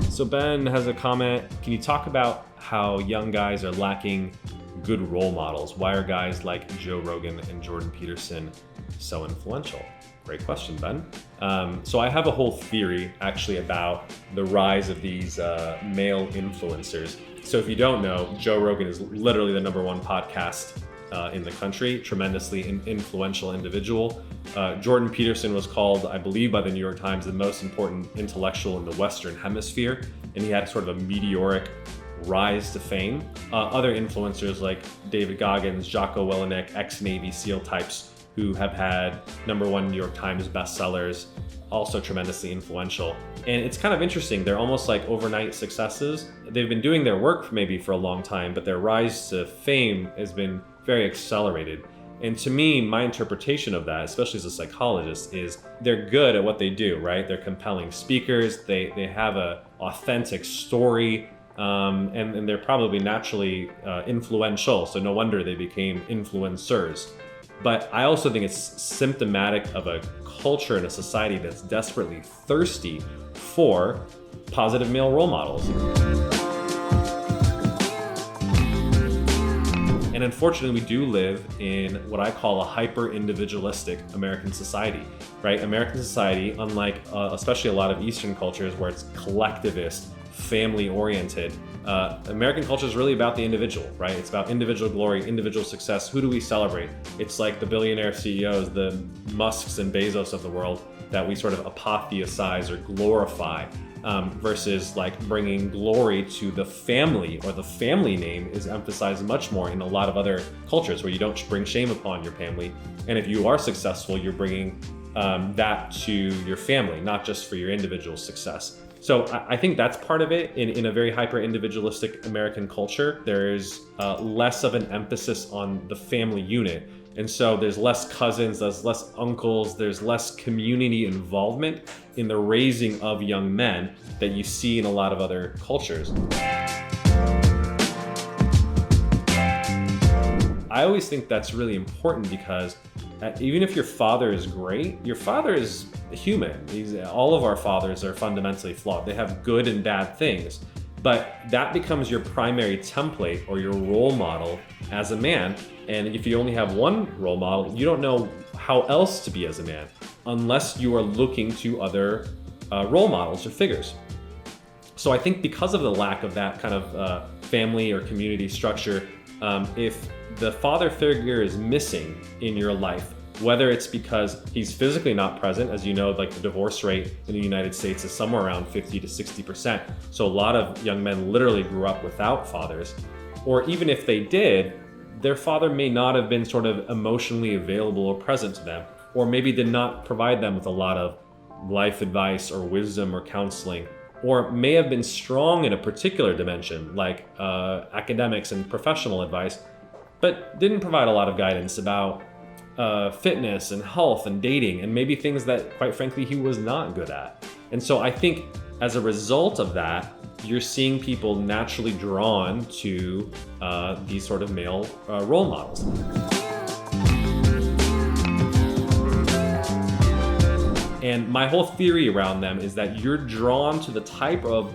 So Ben has a comment. Can you talk about how young guys are lacking good role models? Why are guys like Joe Rogan and Jordan Peterson so influential? Great question, Ben. So I have a whole theory actually about the rise of these male influencers. So if you don't know, Joe Rogan is literally the #1 podcast in the country, tremendously influential individual. Jordan Peterson was called, I believe by the New York Times, the most important intellectual in the Western Hemisphere, and he had sort of a meteoric rise to fame. Other influencers like David Goggins, Jocko Willenick, ex-Navy SEAL types who have had #1 New York Times bestsellers, also tremendously influential. And it's kind of interesting, they're almost like overnight successes. They've been doing their work maybe for a long time, but their rise to fame has been very accelerated. And to me, my interpretation of that, especially as a psychologist, is they're good at what they do, right? They're compelling speakers, they have a authentic story, and they're probably naturally influential, so no wonder they became influencers. But I also think it's symptomatic of a culture and a society that's desperately thirsty for positive male role models. And unfortunately, we do live in what I call a hyper individualistic American society, right? American society, unlike especially a lot of Eastern cultures where it's collectivist, family oriented, American culture is really about the individual, right? It's about individual glory, individual success. Who do we celebrate? It's like the billionaire CEOs, the Musks and Bezos of the world that we sort of apotheosize or glorify, versus like bringing glory to the family, or the family name is emphasized much more in a lot of other cultures where you don't bring shame upon your family. And if you are successful, you're bringing that to your family, not just for your individual success. So I think that's part of it. In a very hyper-individualistic American culture, there's less of an emphasis on the family unit. And so there's less cousins, there's less uncles, there's less community involvement in the raising of young men that you see in a lot of other cultures. I always think that's really important because even if your father is great, your father is human. All of our fathers are fundamentally flawed. They have good and bad things, but that becomes your primary template or your role model as a man. And if you only have one role model, you don't know how else to be as a man unless you are looking to other role models or figures. So I think because of the lack of that kind of family or community structure, if the father figure is missing in your life, whether it's because he's physically not present, as you know, like the divorce rate in the United States is somewhere around 50 to 60%. So a lot of young men literally grew up without fathers, or even if they did, their father may not have been sort of emotionally available or present to them, or maybe did not provide them with a lot of life advice or wisdom or counseling, or may have been strong in a particular dimension like academics and professional advice, but didn't provide a lot of guidance about fitness and health and dating, and maybe things that, quite frankly, he was not good at. And so I think as a result of that, you're seeing people naturally drawn to these sort of male role models. And my whole theory around them is that you're drawn to the type of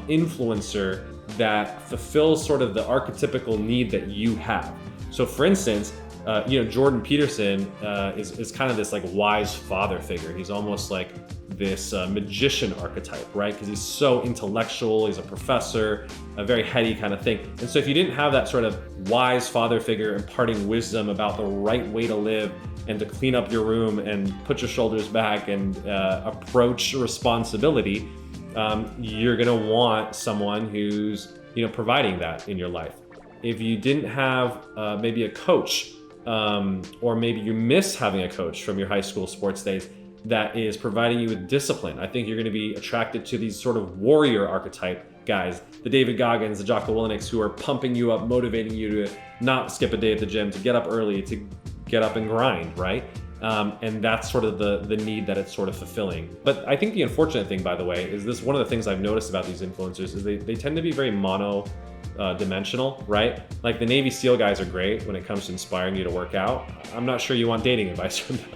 influencer that fulfills sort of the archetypical need that you have. So for instance, Jordan Peterson is kind of this like wise father figure. He's almost like this magician archetype, right? Because he's so intellectual, he's a professor, a very heady kind of thing. And so if you didn't have that sort of wise father figure imparting wisdom about the right way to live and to clean up your room and put your shoulders back and approach responsibility, you're gonna want someone who's providing that in your life. If you didn't have maybe a coach, or maybe you miss having a coach from your high school sports days that is providing you with discipline, I think you're going to be attracted to these sort of warrior archetype guys, the David Goggins, the Jocko Willenicks, who are pumping you up, motivating you to not skip a day at the gym, to get up early, to get up and grind, right? And that's sort of the need that it's sort of fulfilling. But I think the unfortunate thing, by the way, is this one of the things I've noticed about these influencers is they tend to be very dimensional, right? Like the Navy SEAL guys are great when it comes to inspiring you to work out. I'm not sure you want dating advice from them.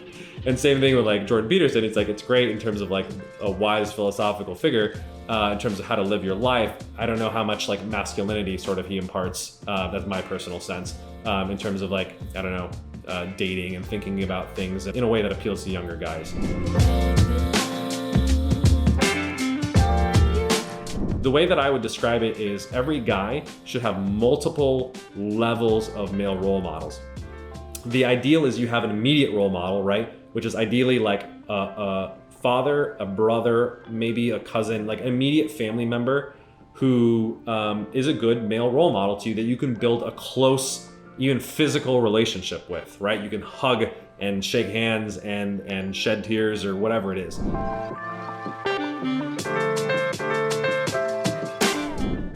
And same thing with like Jordan Peterson. It's like, it's great in terms of like a wise philosophical figure, in terms of how to live your life. I don't know how much like masculinity sort of he imparts, that's my personal sense, in terms of like, I don't know, dating and thinking about things in a way that appeals to younger guys. The way that I would describe it is every guy should have multiple levels of male role models. The ideal is you have an immediate role model, right? Which is ideally like a father, a brother, maybe a cousin, like an immediate family member who is a good male role model to you that you can build a close, even physical relationship with, right? You can hug and shake hands and shed tears or whatever it is.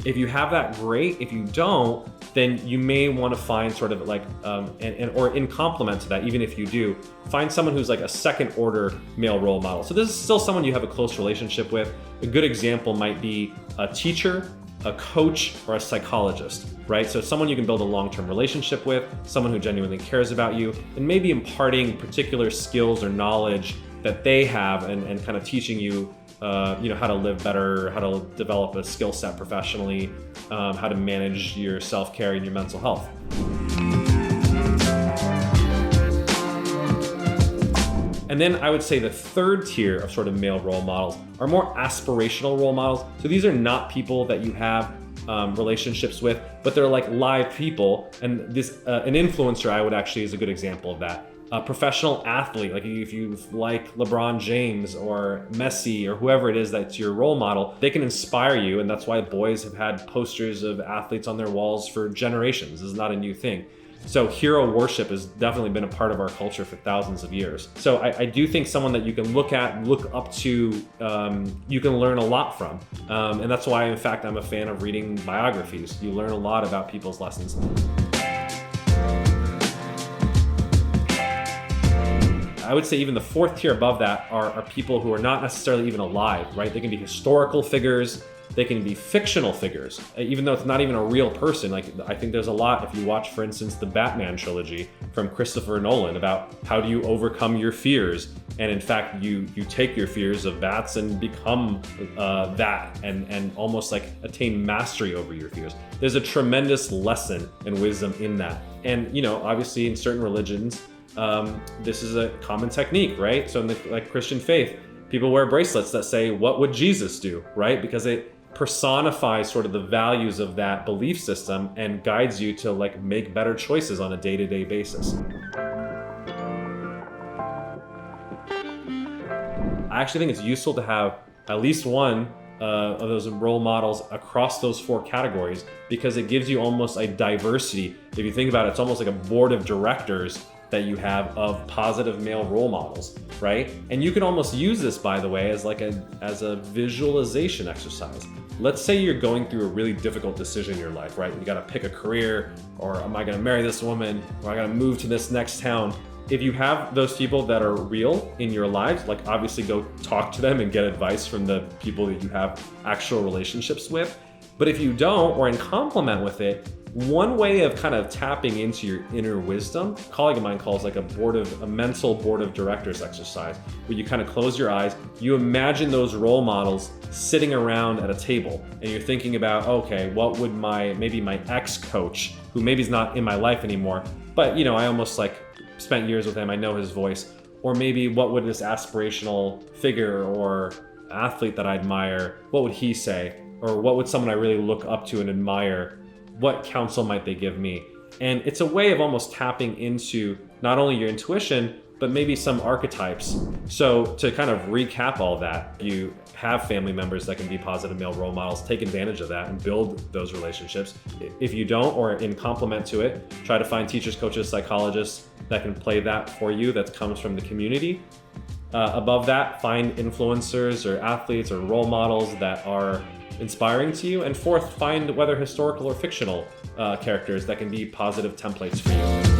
If you have that, great. If you don't, then you may want to find sort of like, or in complement to that, even if you do, find someone who's like a second order male role model. So this is still someone you have a close relationship with. A good example might be a teacher, a coach, or a psychologist, right? So someone you can build a long-term relationship with, someone who genuinely cares about you, and maybe imparting particular skills or knowledge that they have and kind of teaching you how to live better, how to develop a skill set professionally, how to manage your self-care and your mental health. And then I would say the third tier of sort of male role models are more aspirational role models. So these are not people that you have relationships with, but they're like live people. And this an influencer, I would actually, is a good example of that. A professional athlete, like if you like LeBron James or Messi or whoever it is that's your role model, they can inspire you, and that's why boys have had posters of athletes on their walls for generations. This is not a new thing. So hero worship has definitely been a part of our culture for thousands of years. So I do think someone that you can look at, look up to, you can learn a lot from. And that's why, in fact, I'm a fan of reading biographies. You learn a lot about people's lessons. I would say even the fourth tier above that are people who are not necessarily even alive, right? They can be historical figures, they can be fictional figures, even though it's not even a real person. Like, I think there's a lot, if you watch, for instance, the Batman trilogy from Christopher Nolan, about how do you overcome your fears. And in fact, you take your fears of bats and become that and almost like attain mastery over your fears. There's a tremendous lesson and wisdom in that. And, obviously in certain religions, this is a common technique, right? So in the like Christian faith, people wear bracelets that say, "What would Jesus do?" Right? Because it personifies sort of the values of that belief system and guides you to like make better choices on a day-to-day basis. I actually think it's useful to have at least one of those role models across those four categories, because it gives you almost a diversity. If you think about it, it's almost like a board of directors that you have of positive male role models, right? And you can almost use this, by the way, as a visualization exercise. Let's say you're going through a really difficult decision in your life, right? You gotta pick a career, or am I gonna marry this woman, or I gotta move to this next town. If you have those people that are real in your lives, like obviously go talk to them and get advice from the people that you have actual relationships with. But if you don't, or in complement with it, one way of kind of tapping into your inner wisdom, a colleague of mine calls like a mental board of directors exercise, where you kind of close your eyes, you imagine those role models sitting around at a table, and you're thinking about, okay, what would maybe my ex-coach, who maybe is not in my life anymore, but I almost like spent years with him, I know his voice, or maybe what would this aspirational figure or athlete that I admire, what would he say? Or what would someone I really look up to and admire, what counsel might they give me? And it's a way of almost tapping into not only your intuition, but maybe some archetypes. So to kind of recap all that, you have family members that can be positive male role models, take advantage of that and build those relationships. If you don't, or in complement to it, try to find teachers, coaches, psychologists that can play that for you, that comes from the community. Above that, find influencers or athletes or role models that are inspiring to you. And fourth, find whether historical or fictional characters that can be positive templates for you.